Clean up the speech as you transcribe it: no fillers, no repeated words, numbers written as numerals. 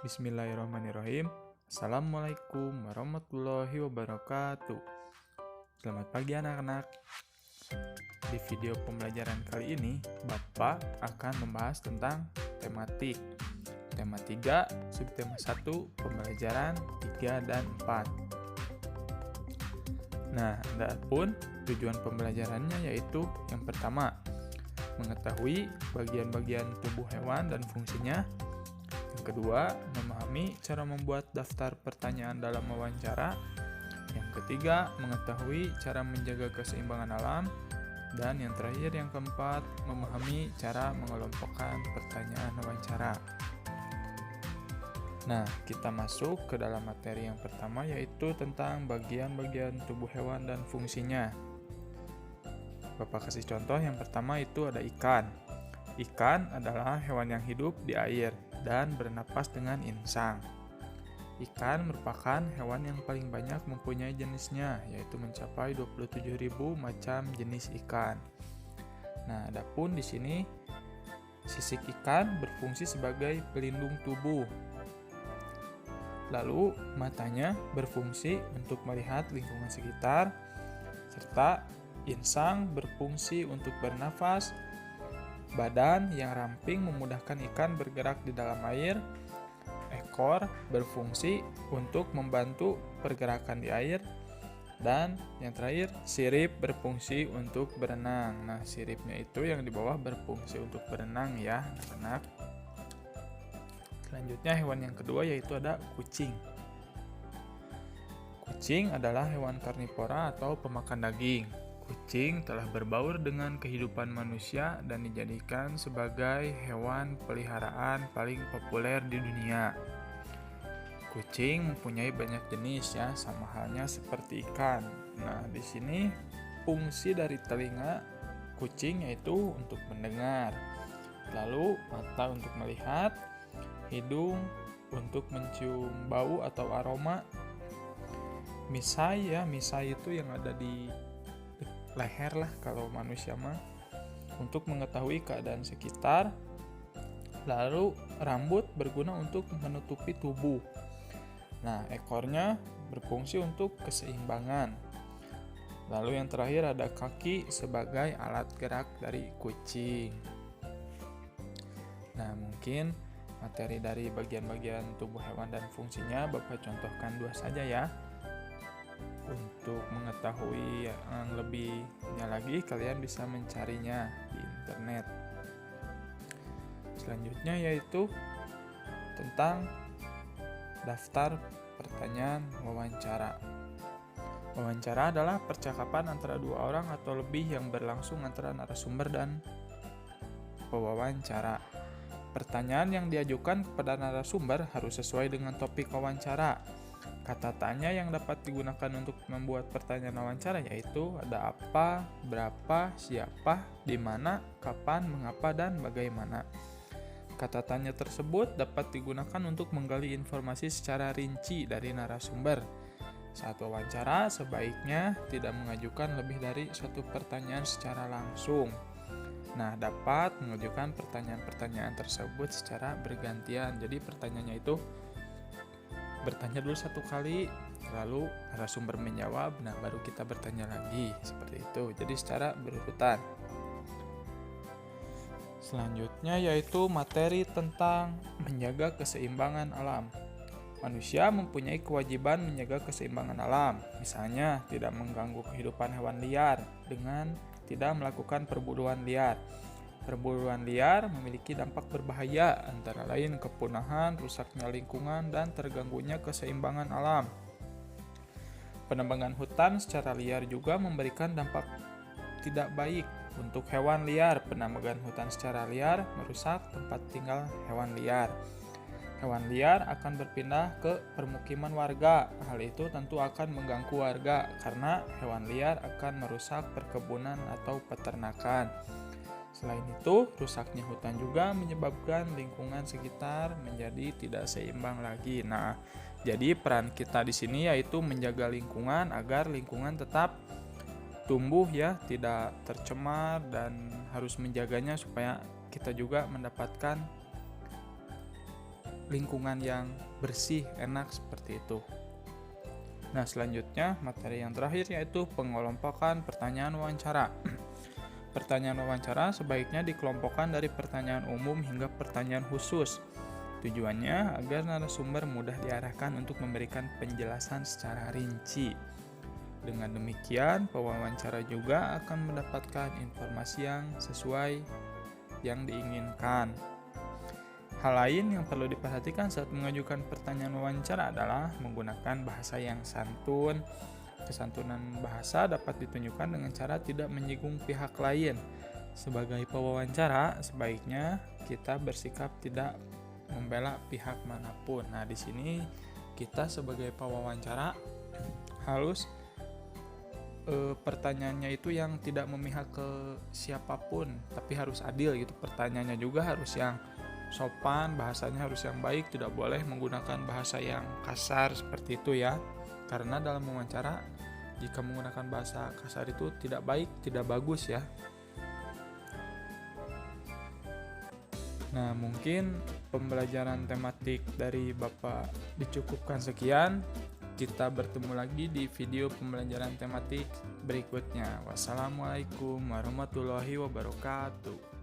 Bismillahirrahmanirrahim. Assalamualaikum warahmatullahi wabarakatuh. Selamat pagi anak-anak. Di video pembelajaran kali ini, Bapak akan membahas tentang tematik. Tema 3, subtema 1, pembelajaran 3 dan 4. Nah, adapun tujuan pembelajarannya yaitu yang pertama, mengetahui bagian-bagian tubuh hewan dan fungsinya. Yang kedua, memahami cara membuat daftar pertanyaan dalam wawancara. Yang ketiga, mengetahui cara menjaga keseimbangan alam. Dan yang terakhir, yang keempat, memahami cara mengelompokkan pertanyaan wawancara. Nah, kita masuk ke dalam materi yang pertama, yaitu tentang bagian-bagian tubuh hewan dan fungsinya. Bapak kasih contoh, yang pertama itu ada ikan. Ikan adalah hewan yang hidup di air dan bernapas dengan insang. Ikan merupakan hewan yang paling banyak mempunyai jenisnya, yaitu mencapai 27.000 macam jenis ikan. Nah, adapun di sini sisik ikan berfungsi sebagai pelindung tubuh. Lalu, matanya berfungsi untuk melihat lingkungan sekitar, serta insang berfungsi untuk bernafas. Badan yang ramping memudahkan ikan bergerak di dalam air. Ekor berfungsi untuk membantu pergerakan di air. Dan yang terakhir, sirip berfungsi untuk berenang. Nah, siripnya itu yang di bawah berfungsi untuk berenang ya, anak-anak. Selanjutnya hewan yang kedua yaitu ada kucing. Kucing adalah hewan karnivora atau pemakan daging. Kucing telah berbaur dengan kehidupan manusia dan dijadikan sebagai hewan peliharaan paling populer di dunia. Kucing mempunyai banyak jenis ya, sama halnya seperti ikan. Nah, di sini fungsi dari telinga kucing yaitu untuk mendengar. Lalu mata untuk melihat, hidung untuk mencium bau atau aroma. Misai itu yang ada di leher lah kalau manusia mah, untuk mengetahui keadaan sekitar. Lalu rambut berguna untuk menutupi tubuh. Nah, ekornya berfungsi untuk keseimbangan. Lalu yang terakhir ada kaki sebagai alat gerak dari kucing. Nah, mungkin materi dari bagian-bagian tubuh hewan dan fungsinya Bapak contohkan 2 saja ya. Untuk mengetahui yang lebihnya lagi, kalian bisa mencarinya di internet. Selanjutnya yaitu tentang daftar pertanyaan wawancara. Wawancara adalah percakapan antara 2 orang atau lebih yang berlangsung antara narasumber dan pewawancara. Pertanyaan yang diajukan kepada narasumber harus sesuai dengan topik wawancara. Kata tanya yang dapat digunakan untuk membuat pertanyaan wawancara yaitu ada apa, berapa, siapa, di mana, kapan, mengapa, dan bagaimana. Kata tanya tersebut dapat digunakan untuk menggali informasi secara rinci dari narasumber. Saat wawancara, sebaiknya tidak mengajukan lebih dari 1 pertanyaan secara langsung. Nah, dapat mengajukan pertanyaan-pertanyaan tersebut secara bergantian. Jadi pertanyaannya itu bertanya dulu 1 kali, lalu narasumber menjawab, nah baru kita bertanya lagi, seperti itu. Jadi secara berurutan. Selanjutnya yaitu materi tentang menjaga keseimbangan alam. Manusia mempunyai kewajiban menjaga keseimbangan alam, misalnya tidak mengganggu kehidupan hewan liar dengan tidak melakukan perburuan liar. Perburuan liar memiliki dampak berbahaya, antara lain kepunahan, rusaknya lingkungan, dan terganggunya keseimbangan alam. Penebangan hutan secara liar juga memberikan dampak tidak baik untuk hewan liar. Penebangan hutan secara liar merusak tempat tinggal hewan liar. Hewan liar akan berpindah ke permukiman warga. Hal itu tentu akan mengganggu warga karena hewan liar akan merusak perkebunan atau peternakan. Selain itu, rusaknya hutan juga menyebabkan lingkungan sekitar menjadi tidak seimbang lagi. Nah, jadi peran kita di sini yaitu menjaga lingkungan agar lingkungan tetap tumbuh ya, tidak tercemar, dan harus menjaganya supaya kita juga mendapatkan lingkungan yang bersih, enak seperti itu. Nah, selanjutnya materi yang terakhir yaitu pengelompokan pertanyaan wawancara. Pertanyaan wawancara sebaiknya dikelompokkan dari pertanyaan umum hingga pertanyaan khusus. Tujuannya agar narasumber mudah diarahkan untuk memberikan penjelasan secara rinci. Dengan demikian, pewawancara juga akan mendapatkan informasi yang sesuai yang diinginkan. Hal lain yang perlu diperhatikan saat mengajukan pertanyaan wawancara adalah menggunakan bahasa yang santun. Kesantunan bahasa dapat ditunjukkan dengan cara tidak menyinggung pihak lain. Sebagai pewawancara, sebaiknya kita bersikap tidak membela pihak manapun. Nah, di sini kita sebagai pewawancara harus pertanyaannya itu yang tidak memihak ke siapapun, tapi harus adil gitu. Pertanyaannya juga harus yang sopan, bahasanya harus yang baik, tidak boleh menggunakan bahasa yang kasar seperti itu ya. Karena dalam wawancara, jika menggunakan bahasa kasar itu tidak baik, tidak bagus ya. Nah, mungkin pembelajaran tematik dari Bapak dicukupkan sekian. Kita bertemu lagi di video pembelajaran tematik berikutnya. Wassalamualaikum warahmatullahi wabarakatuh.